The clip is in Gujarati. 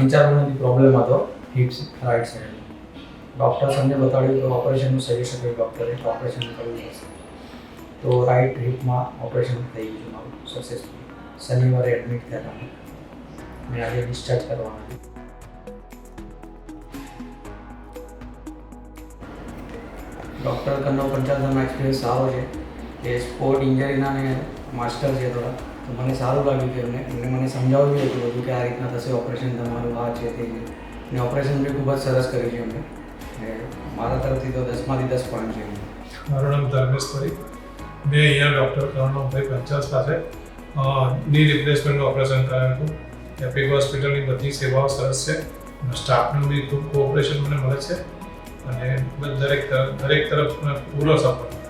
નીચાણવાળાની પ્રોબ્લેમ હતો હિપ્સ રાઈટ સાઈડ. ડૉક્ટર સામે બતાડ્યું તો ઓપરેશનનું સજેશન કર્યું ડૉક્ટરે તો ઓપરેશન કરવું પડશે. તો રાઈટ હિપમાં ઓપરેશન થઈ ગયું મારું સક્સેસફુલ. શનિવારે એડમિટ થયા હતા અને આજે ડિસ્ચાર્જ કરવાના છે. ડૉક્ટર કન્નવ પંચાલનો એક્સપિરિયન્સ સારો છે. એ સ્પોર્ટ ઇન્જરીના ને માસ્ટર છે થોડા, તો મને સારું લાગ્યું કે એમને મને સમજાવ્યું હતું બધું કે આ રીતના થશે ઓપરેશન તમારું, આ છે તે છે. ને ઓપરેશન બી ખૂબ જ સરસ કર્યું છે એમને. મારા તરફથી તો 10માંથી 10 પોઈન્ટ છે. મારું નામ ધર્મેશ પરીખ. મેં અહીંયા ડૉક્ટર કર્ણવભાઈ પંચાલ પાસે ની રિપ્લેસમેન્ટનું ઓપરેશન કરાવ્યું હતું. એપિક હોસ્પિટલની બધી સેવાઓ સરસ છે. સ્ટાફનું બી ખૂબ કોઓપરેશન મને મળે છે અને દરેક તરફ પૂરો સપોર્ટ.